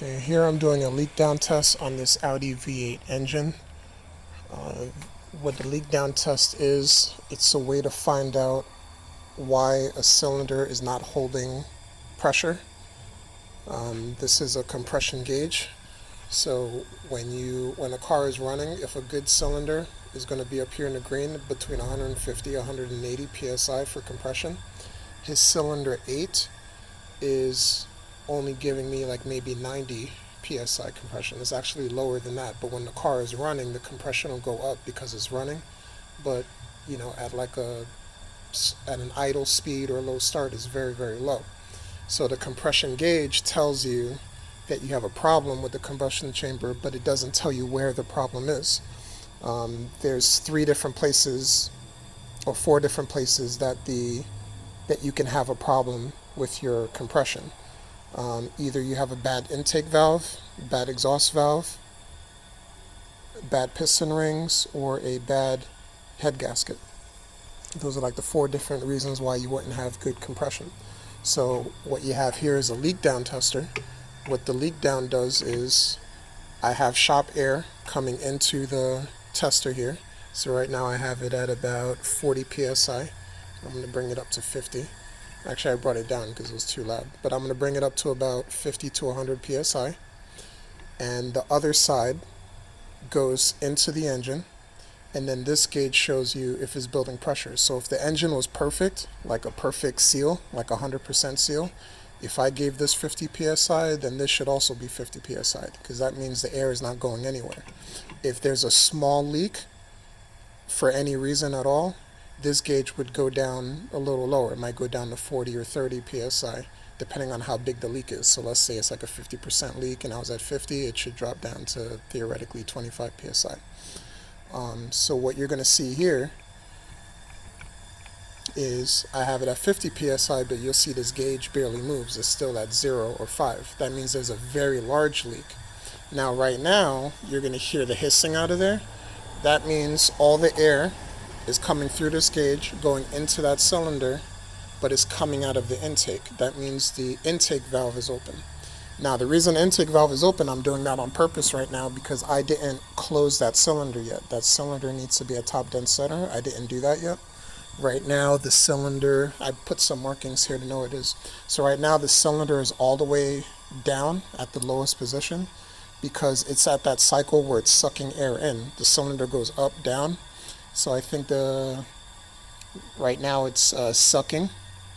Okay, here I'm doing a leak down test on this Audi V8 engine. What the leak down test is, it's a way to find out why a cylinder is not holding pressure. This is a compression gauge. So when a car is running, if a good cylinder is going to be up here in the green between 150 180 psi for compression, his cylinder 8 is only giving me like maybe 90 psi compression. It's actually lower than that, but when the car is running, the compression will go up because it's running. But at an idle speed or low start is very, very low. So the compression gauge tells you that you have a problem with the combustion chamber, but it doesn't tell you where the problem is. There's 3 different places or 4 different places that you can have a problem with your compression. Either you have a bad intake valve, bad exhaust valve, bad piston rings, or a bad head gasket. Those are like the 4 different reasons why you wouldn't have good compression. So what you have here is a leak down tester. What the leak down does is I have shop air coming into the tester here. So right now I have it at about 40 psi. I'm going to bring it up to 50. Actually, I brought it down because it was too loud. But I'm going to bring it up to about 50 to 100 psi. And the other side goes into the engine. And then this gauge shows you if it's building pressure. So if the engine was perfect, like a perfect seal, like 100% seal, if I gave this 50 psi, then this should also be 50 psi, because that means the air is not going anywhere. If there's a small leak for any reason at all, this gauge would go down a little lower. It might go down to 40 or 30 psi, depending on how big the leak is. So let's say it's like a 50% leak and I was at 50, it should drop down to theoretically 25 psi. So what you're going to see here is I have it at 50 psi, but you'll see this gauge barely moves. It's still at 0 or 5. That means there's a very large leak. Now right now you're going to hear the hissing out of there. That means all the air is coming through this gauge, going into that cylinder, but it's coming out of the intake. That means the intake valve is open. Now the reason the intake valve is open, I'm doing that on purpose right now because I didn't close that cylinder yet. That cylinder needs to be at top dead center. I didn't do that yet. Right now the cylinder, I put some markings here to know it is. So right now the cylinder is all the way down at the lowest position because it's at that cycle where it's sucking air in. The cylinder goes up, down. So I think right now it's sucking,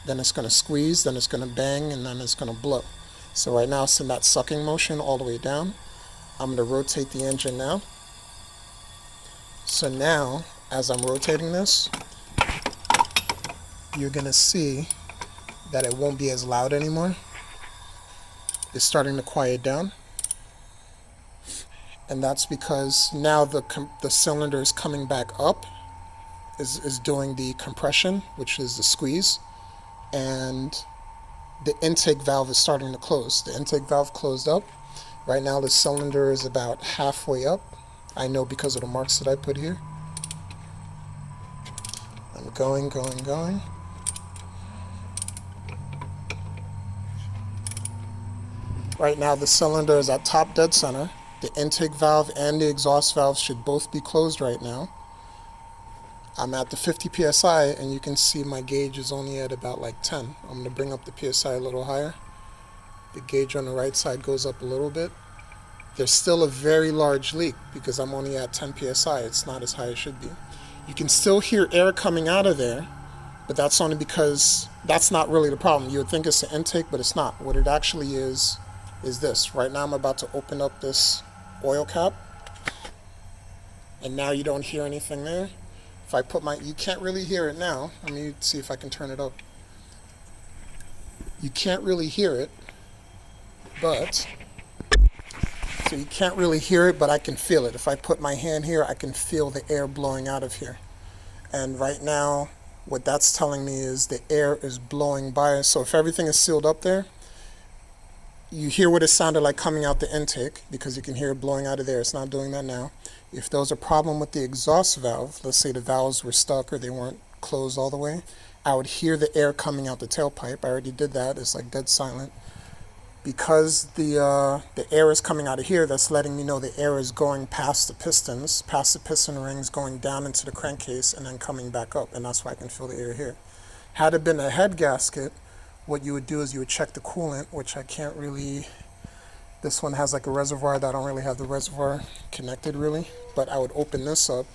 then it's going to squeeze, then it's going to bang, and then it's going to blow. So right now it's in that sucking motion all the way down. I'm going to rotate the engine now. So now, as I'm rotating this, you're going to see that it won't be as loud anymore. It's starting to quiet down. And that's because now the cylinder is coming back up, is doing the compression, which is the squeeze, and the intake valve is starting to close. The intake valve closed up. Right now the cylinder is about halfway up. I know because of the marks that I put here. I'm going. Right now the cylinder is at top dead center. The intake valve and the exhaust valve should both be closed right now. I'm at the 50 psi and you can see my gauge is only at about like 10. I'm going to bring up the psi a little higher. The gauge on the right side goes up a little bit. There's still a very large leak because I'm only at 10 psi. It's not as high as it should be. You can still hear air coming out of there, but that's only because that's not really the problem. You would think it's the intake, but it's not. What it actually is this. Right now I'm about to open up this oil cap, and now you don't hear anything there. If I put you can't really hear it now. Let me see if I can turn it up. You can't really hear it, but I can feel it. If I put my hand here, I can feel the air blowing out of here. And right now, what that's telling me is the air is blowing by. So if everything is sealed up there, you hear what it sounded like coming out the intake because you can hear it blowing out of there. It's not doing that now. If there was a problem with the exhaust valve, let's say the valves were stuck or they weren't closed all the way, I would hear the air coming out the tailpipe. I already did that. It's like dead silent. because the air is coming out of here, that's letting me know the air is going past the pistons, past the piston rings, going down into the crankcase, and then coming back up, and that's why I can feel the air here. Had it been a head gasket, what you would do is you would check the coolant, which I can't really, this one has like a reservoir that I don't really have the reservoir connected really, but I would open this up,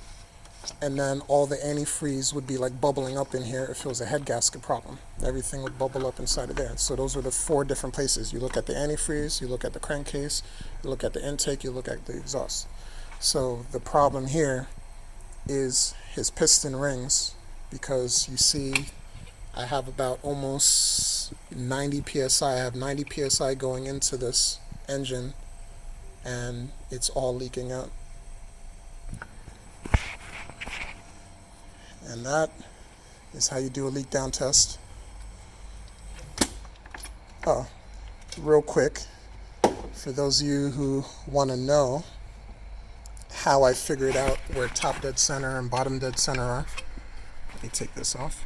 and then all the antifreeze would be like bubbling up in here if it was a head gasket problem. Everything would bubble up inside of there. So those are the 4 different places. You look at the antifreeze, you look at the crankcase, you look at the intake, you look at the exhaust. So the problem here is his piston rings, because you see I have about almost 90 psi. I have 90 psi going into this engine, and it's all leaking out. And that is how you do a leak down test. Oh, real quick, for those of you who want to know how I figured out where top dead center and bottom dead center are, let me take this off.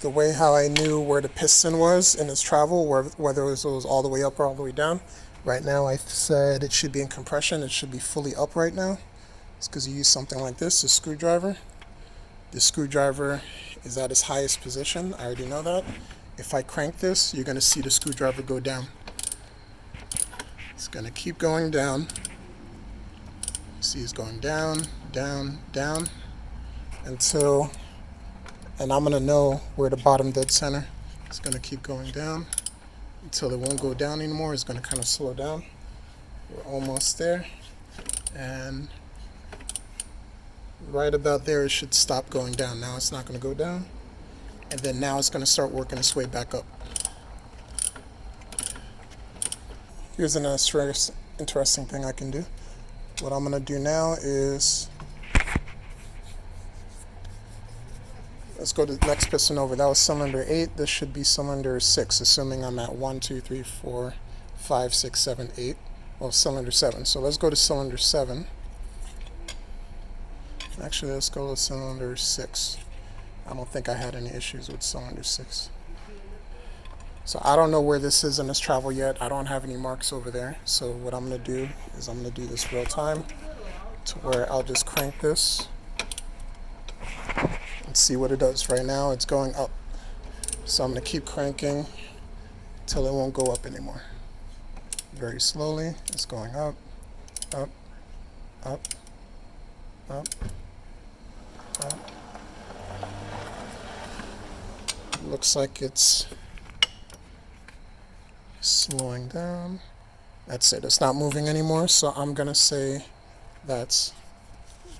The way how I knew where the piston was in its travel, whether it was all the way up or all the way down. Right now I said it should be in compression, it should be fully up right now. It's because you use something like this, a screwdriver. The screwdriver is at its highest position, I already know that. If I crank this, you're going to see the screwdriver go down. It's going to keep going down. See, it's going down, down, down, until, and I'm going to know where the bottom dead center. It's going to keep going down until it won't go down anymore. It's going to kind of slow down. We're almost there, and right about there it should stop going down. Now it's not going to go down, and then now it's going to start working its way back up. Here's an interesting thing I can do. What I'm going to do now is, let's go to the next piston over. That was cylinder 8. This should be cylinder 6, assuming I'm at 1, 2, 3, 4, 5, 6, 7, 8. Well, cylinder 7. So let's go to cylinder 7. Actually, let's go to cylinder 6. I don't think I had any issues with cylinder 6. So I don't know where this is in its travel yet. I don't have any marks over there. So what I'm going to do is I'm going to do this real time, to where I'll just crank this and see what it does. Right now it's going up. So I'm going to keep cranking till it won't go up anymore. Very slowly, it's going up, up, up, up, up. Looks like it's slowing down. That's it. It's not moving anymore. So I'm going to say that's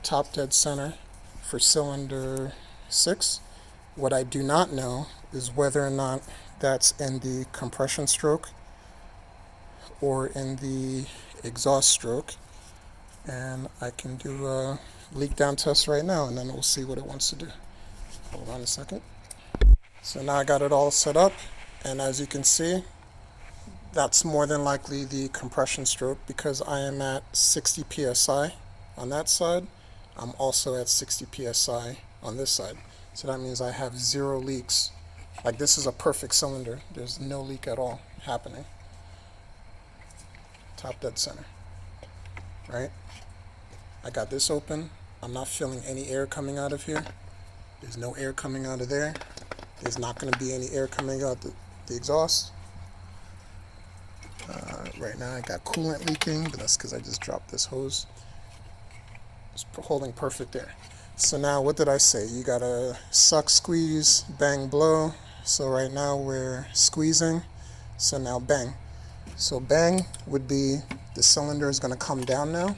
top dead center for cylinder 6. What I do not know is whether or not that's in the compression stroke or in the exhaust stroke. And I can do a leak down test right now, and then we'll see what it wants to do. Hold on a second. So now I got it all set up, and as you can see, that's more than likely the compression stroke, because I am at 60 psi on that side. I'm also at 60 psi on this side. So that means I have 0 leaks. Like, this is a perfect cylinder. There's no leak at all happening. Top dead center, right? I got this open. I'm not feeling any air coming out of here. There's no air coming out of there. There's not going to be any air coming out the exhaust. Right now I got coolant leaking, but that's because I just dropped this hose. It's holding perfect air. So now what did I say? You gotta suck, squeeze, bang, blow. So right now we're squeezing. So now bang. So bang would be the cylinder is going to come down now.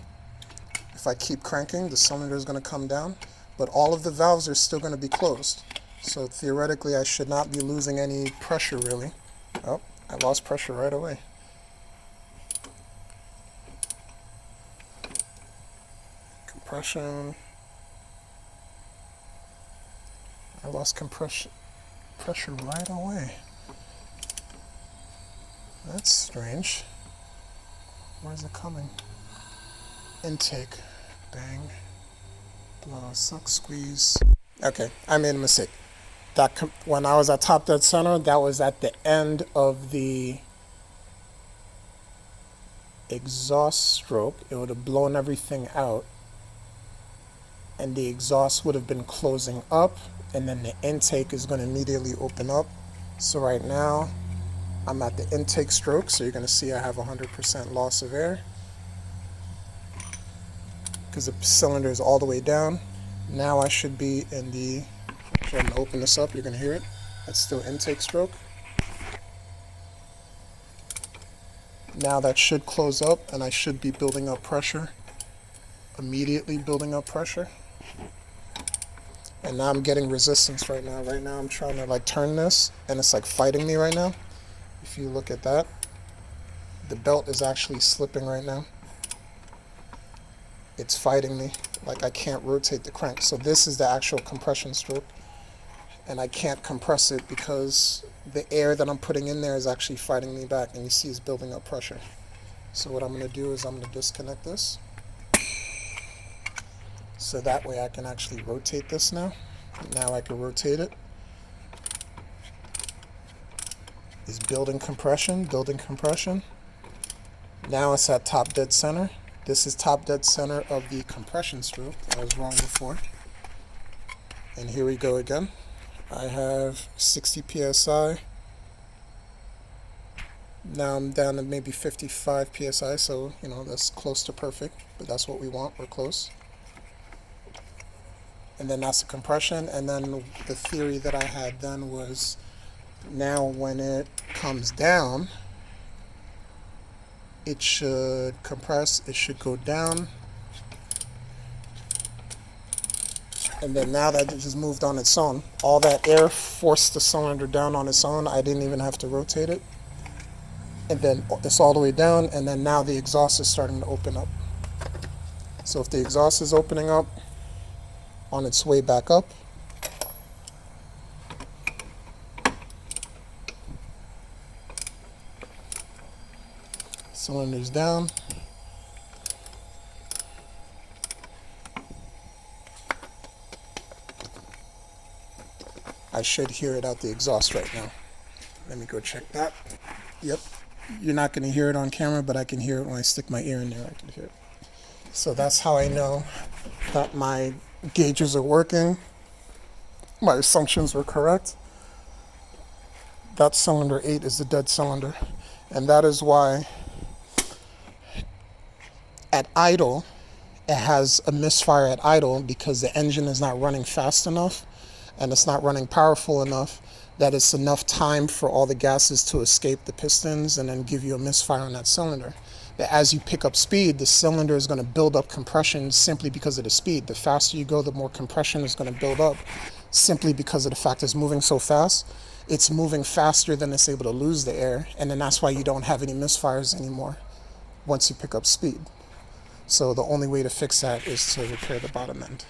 If I keep cranking, the cylinder is going to come down, but all of the valves are still going to be closed. So theoretically, I should not be losing any pressure really. Oh, I lost pressure right away. Compression. I lost pressure right away. That's strange. Where's it coming? Intake. Bang. Blow. Suck. Squeeze. Okay, I made a mistake. When I was at top dead center, that was at the end of the exhaust stroke, it would have blown everything out, and the exhaust would have been closing up, and then the intake is going to immediately open up. So right now I'm at the intake stroke, so you're going to see I have 100% loss of air because the cylinder is all the way down. Now I should be in the, actually I'm going to open this up, you're going to hear it. That's still intake stroke. Now that should close up, and I should be building up pressure, immediately building up pressure. And now I'm getting resistance right now. Right now I'm trying to like turn this, and it's like fighting me right now. If you look at that, the belt is actually slipping right now. It's fighting me, like I can't rotate the crank. So this is the actual compression stroke, and I can't compress it because the air that I'm putting in there is actually fighting me back, and you see it's building up pressure. So what I'm going to do is I'm going to disconnect this, so that way I can actually rotate this now. Now I can rotate it. It's building compression, building compression. Now it's at top dead center. This is top dead center of the compression stroke. I was wrong before. And here we go again. I have 60 psi. Now I'm down to maybe 55 psi, so you know that's close to perfect, but that's what we want, we're close. And then that's the compression, and then the theory that I had then was now when it comes down, it should compress, it should go down. And then now that it just moved on its own, all that air forced the cylinder down on its own. I didn't even have to rotate it. And then it's all the way down, and then now the exhaust is starting to open up. So if the exhaust is opening up on its way back up, cylinder's down, I should hear it out the exhaust right now. Let me go check that. Yep, you're not going to hear it on camera, but I can hear it when I stick my ear in there. I can hear it. So that's how I know that my gauges are working, my assumptions were correct. That cylinder 8 is the dead cylinder, and that is why at idle it has a misfire at idle, because the engine is not running fast enough and it's not running powerful enough that it's enough time for all the gases to escape the pistons and then give you a misfire on that cylinder. But as you pick up speed, the cylinder is going to build up compression simply because of the speed. The faster you go, the more compression is going to build up simply because of the fact it's moving so fast. It's moving faster than it's able to lose the air, and then that's why you don't have any misfires anymore once you pick up speed. So the only way to fix that is to repair the bottom end.